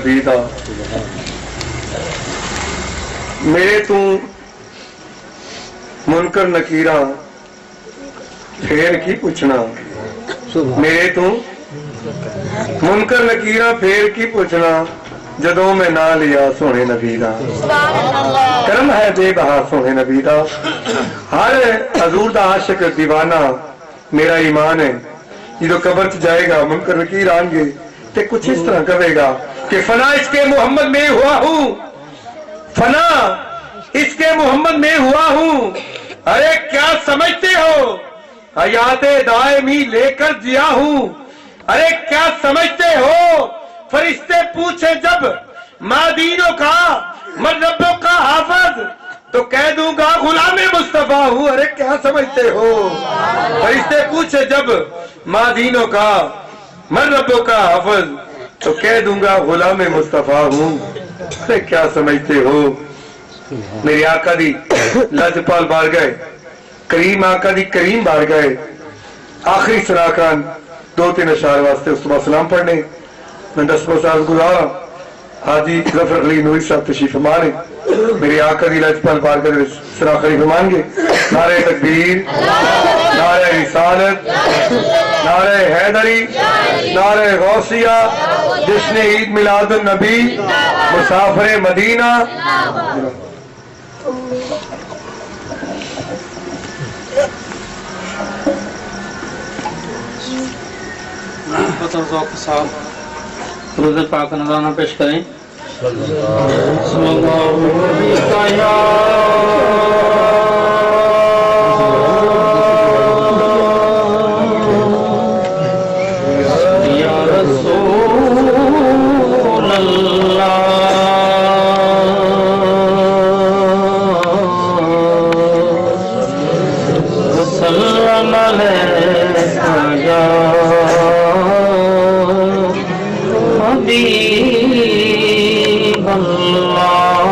نبی دا میرے تو منکر نکیراں پھیر کی پوچھنا میرے تو منکر نکیراں پھیر کی پوچھنا جدوں میں نہ لیا سونے نبی دا کرم ہے بے بہا سونے نبی دا ہر حضور دا عاشق دیوانہ میرا ایمان ہے جدو قبر چ جائے گا منکر نکیر آن گے تے کچھ اس طرح کہے گا کہ فنا اس کے محمد میں ہوا ہوں فنا اس کے محمد میں ہوا ہوں ارے کیا سمجھتے ہو حیات دائمی لے کر جیا ہوں ارے کیا سمجھتے ہو فرشتے پوچھے جب مادینوں کا مربوں کا حافظ تو کہہ دوں گا غلام مصطفیٰ ہوں ارے کیا سمجھتے ہو فرشتے پوچھے جب مادینوں کا مربوں کا حافظ تو کہہ دوں گا غلام مصطفیٰ ہوں ارے کیا سمجھتے ہو میری آقا دی لاجپال بار گئے کریم آقا دی کریم بار گئے آخری سراکان 2-3 اشعار واسطے اس بعد سلام پڑھنے میں 10 سال گزارا حاجی ظفر علی نوری صاحب تشریف فرما رہے میری آقا دی لاجپال بار گئے سرا خلیف فرمان گے نعرہ تکبیر نعرہ رسالت نعرہ حیدری نعرہ غوثیہ جشن عید میلاد النبی مسافر مدینہ صاحب روز پاک نذرانہ پیش کریں صلی اللہ علیہ یا رسول اللہ وسلم علیہ یا حبیب اللہ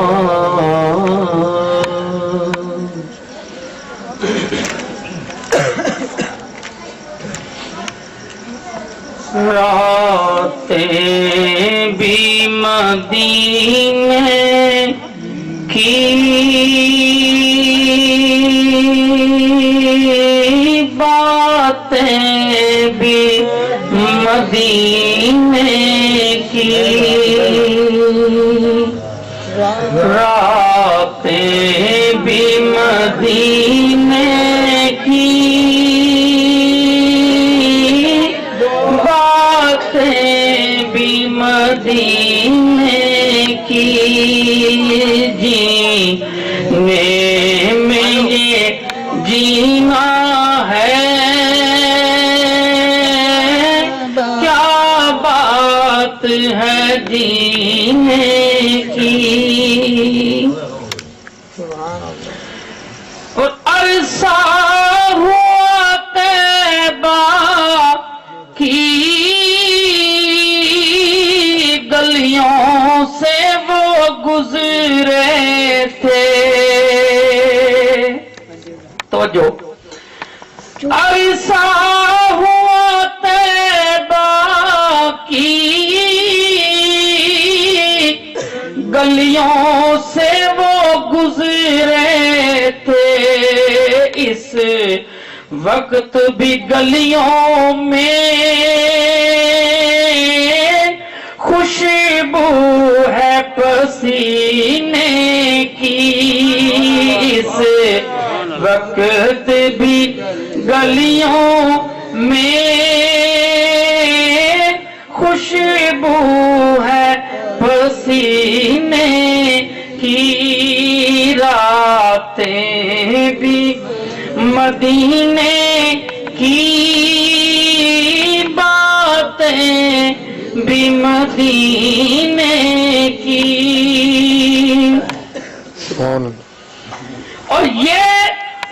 راتیں بھی مدینے کی باتیں بھی مدینے کی راتیں بھی مدینے کی باتیں بھی مدینے کی جینے میں یہ جینا ہے ہے جینے کی اور عرصہ ہوا طیبہ کی گلیوں سے وہ گزرے تھے توجہ عرصہ ہوا طیبہ کی گلیوں سے وہ گزرے تھے اس وقت بھی گلیوں میں خوشبو ہے پسینے کی اس وقت بھی گلیوں میں خوشبو ہے پسینے کی راتیں بھی مدینے کی باتیں بھی مدینے کی اور یہ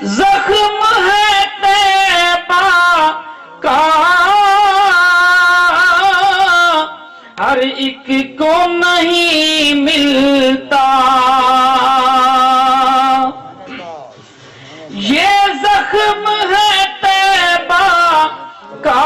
زخم ہے طیبہ کا ہر ایک کو نہیں ملتا یہ زخم ہے طیبہ کا